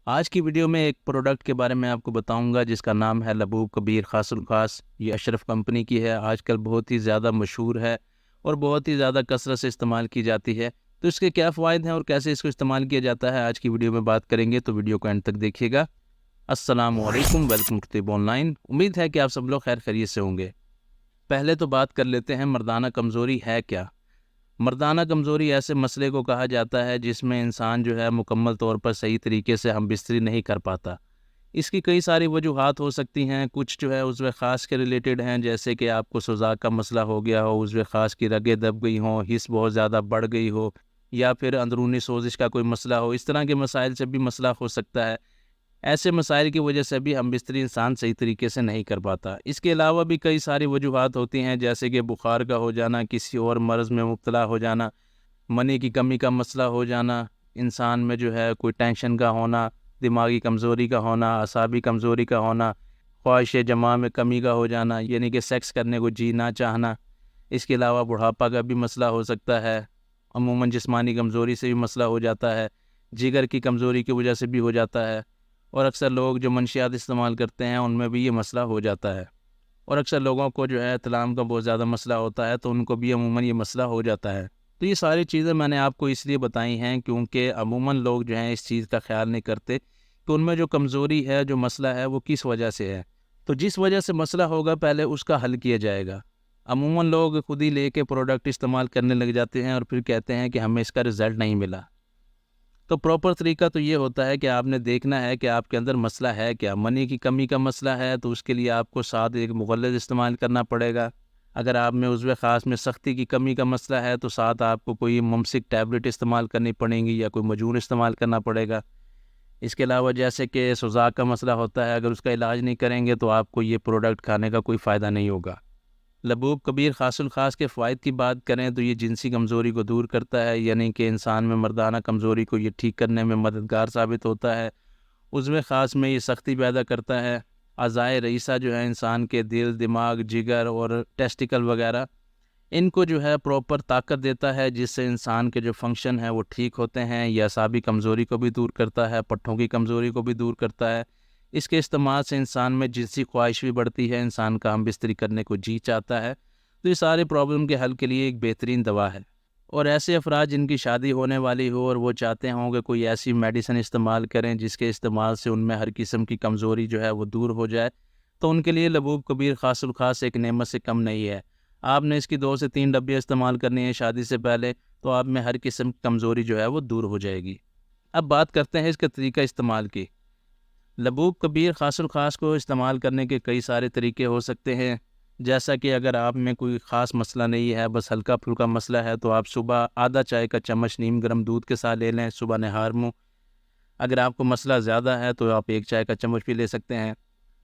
آج کی ویڈیو میں ایک پروڈکٹ کے بارے میں آپ کو بتاؤں گا جس کا نام ہے لبوب کبیر خاص الخاص۔ یہ اشرف کمپنی کی ہے، آج کل بہت ہی زیادہ مشہور ہے اور بہت ہی زیادہ کثرت سے استعمال کی جاتی ہے۔ تو اس کے کیا فوائد ہیں اور کیسے اس کو استعمال کیا جاتا ہے آج کی ویڈیو میں بات کریں گے، تو ویڈیو کو اینڈ تک دیکھیے گا۔ السلام علیکم، ویلکم ٹو طب آن لائن۔ امید ہے کہ آپ سب لوگ خیر خیریت سے ہوں گے۔ پہلے تو بات کر لیتے ہیں مردانہ کمزوری ہے کیا۔ مردانہ کمزوری ایسے مسئلے کو کہا جاتا ہے جس میں انسان جو ہے مکمل طور پر صحیح طریقے سے ہم بستری نہیں کر پاتا۔ اس کی کئی ساری وجوہات ہو سکتی ہیں، کچھ جو ہے عضو خاص کے ریلیٹڈ ہیں، جیسے کہ آپ کو سوزاک کا مسئلہ ہو گیا ہو، عضو خاص کی رگیں دب گئی ہوں، حس بہت زیادہ بڑھ گئی ہو، یا پھر اندرونی سوزش کا کوئی مسئلہ ہو۔ اس طرح کے مسائل سے بھی مسئلہ ہو سکتا ہے۔ ایسے مسائل کی وجہ سے بھی ہم بستری انسان صحیح طریقے سے نہیں کر پاتا۔ اس کے علاوہ بھی کئی ساری وجوہات ہوتی ہیں، جیسے کہ بخار کا ہو جانا، کسی اور مرض میں مبتلا ہو جانا، منی کی کمی کا مسئلہ ہو جانا، انسان میں جو ہے کوئی ٹینشن کا ہونا، دماغی کمزوری کا ہونا، اعصابی کمزوری کا ہونا، خواہش جماع میں کمی کا ہو جانا، یعنی کہ سیکس کرنے کو جی نہ چاہنا۔ اس کے علاوہ بڑھاپا کا بھی مسئلہ ہو سکتا ہے۔ عموماً جسمانی کمزوری سے بھی مسئلہ ہو جاتا ہے، جگر کی کمزوری کی وجہ سے بھی ہو جاتا ہے، اور اکثر لوگ جو منشیات استعمال کرتے ہیں ان میں بھی یہ مسئلہ ہو جاتا ہے۔ اور اکثر لوگوں کو جو ہے تلام کا بہت زیادہ مسئلہ ہوتا ہے تو ان کو بھی عموماً یہ مسئلہ ہو جاتا ہے۔ تو یہ ساری چیزیں میں نے آپ کو اس لیے بتائی ہیں کیونکہ عموماً لوگ جو ہیں اس چیز کا خیال نہیں کرتے کہ ان میں جو کمزوری ہے، جو مسئلہ ہے، وہ کس وجہ سے ہے۔ تو جس وجہ سے مسئلہ ہوگا پہلے اس کا حل کیا جائے گا۔ عموماً لوگ خود ہی لے کے پروڈکٹ استعمال کرنے لگ جاتے ہیں اور پھر کہتے ہیں کہ ہمیں اس کا رزلٹ نہیں ملا۔ تو پراپر طریقہ تو یہ ہوتا ہے کہ آپ نے دیکھنا ہے کہ آپ کے اندر مسئلہ ہے کیا۔ منی کی کمی کا مسئلہ ہے تو اس کے لیے آپ کو ساتھ ایک مغلظ استعمال کرنا پڑے گا۔ اگر آپ میں عضو خاص میں سختی کی کمی کا مسئلہ ہے تو ساتھ آپ کو کوئی ممسک ٹیبلٹ استعمال کرنی پڑیں گی یا کوئی مجون استعمال کرنا پڑے گا۔ اس کے علاوہ جیسے کہ سوزاک کا مسئلہ ہوتا ہے، اگر اس کا علاج نہیں کریں گے تو آپ کو یہ پروڈکٹ کھانے کا کوئی فائدہ نہیں ہوگا۔ لبوب کبیر خاص الخاص کے فوائد کی بات کریں تو یہ جنسی کمزوری کو دور کرتا ہے، یعنی کہ انسان میں مردانہ کمزوری کو یہ ٹھیک کرنے میں مددگار ثابت ہوتا ہے۔ عضو خاص میں یہ سختی پیدا کرتا ہے۔ اعضائے رئیسہ جو ہے انسان کے دل، دماغ، جگر اور ٹیسٹیکل وغیرہ، ان کو جو ہے پراپر طاقت دیتا ہے، جس سے انسان کے جو فنکشن ہیں وہ ٹھیک ہوتے ہیں۔ یہ اعصابی کمزوری کو بھی دور کرتا ہے، پٹھوں کی کمزوری کو بھی دور کرتا ہے۔ اس کے استعمال سے انسان میں جنسی خواہش بھی بڑھتی ہے، انسان کا ہم بستری کرنے کو جی چاہتا ہے۔ تو یہ سارے پرابلم کے حل کے لیے ایک بہترین دوا ہے۔ اور ایسے افراد جن کی شادی ہونے والی ہو اور وہ چاہتے ہوں کہ کوئی ایسی میڈیسن استعمال کریں جس کے استعمال سے ان میں ہر قسم کی کمزوری جو ہے وہ دور ہو جائے، تو ان کے لیے لبوب کبیر خاص الخاص ایک نعمت سے کم نہیں ہے۔ آپ نے اس کی 2 سے 3 ڈبے استعمال کرنی ہیں شادی سے پہلے، تو آپ میں ہر قسم کی کمزوری جو ہے وہ دور ہو جائے گی۔ اب بات کرتے ہیں اس کے طریقہ استعمال کی۔ لبوب کبیر خاص الخاص کو استعمال کرنے کے کئی سارے طریقے ہو سکتے ہیں، جیسا کہ اگر آپ میں کوئی خاص مسئلہ نہیں ہے، بس ہلکا پھلکا مسئلہ ہے، تو آپ صبح آدھا چائے کا چمچ نیم گرم دودھ کے ساتھ لے لیں، صبح نہار منہ۔ اگر آپ کو مسئلہ زیادہ ہے تو آپ 1 چائے کا چمچ بھی لے سکتے ہیں۔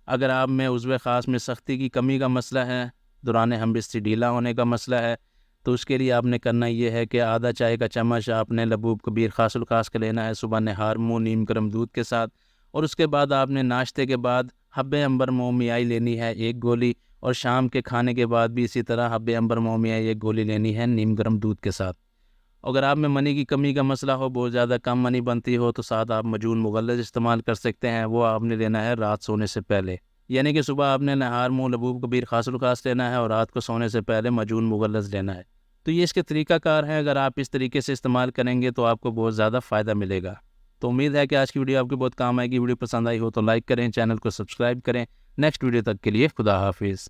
اگر آپ میں عضو خاص میں سختی کی کمی کا مسئلہ ہے، دوران ہم بستری ڈھیلا ہونے کا مسئلہ ہے، تو اس کے لیے آپ نے کرنا یہ ہے کہ آدھا چائے کا چمچ آپ نے لبوب کبیر خاص الخاص کا لینا ہے صبح نہار منہ نیم گرم دودھ کے ساتھ، اور اس کے بعد آپ نے ناشتے کے بعد حب عنبر مومیائی لینی ہے 1 گولی، اور شام کے کھانے کے بعد بھی اسی طرح حب عنبر مومیائی 1 گولی لینی ہے نیم گرم دودھ کے ساتھ۔ اگر آپ میں منی کی کمی کا مسئلہ ہو، بہت زیادہ کم منی بنتی ہو، تو ساتھ آپ مجون مغلظ استعمال کر سکتے ہیں، وہ آپ نے لینا ہے رات سونے سے پہلے۔ یعنی کہ صبح آپ نے نہار منہ لبوب کبیر خاص الخاص لینا ہے اور رات کو سونے سے پہلے مجون مغلظ لینا ہے۔ تو یہ اس کے طریقہ کار ہیں، اگر آپ اس طریقے سے استعمال کریں گے تو آپ کو بہت زیادہ فائدہ ملے گا۔ تو امید ہے کہ آج کی ویڈیو آپ کو بہت کام آئے گی۔ ویڈیو پسند آئی ہو تو لائک کریں، چینل کو سبسکرائب کریں۔ نیکسٹ ویڈیو تک کے لیے خدا حافظ۔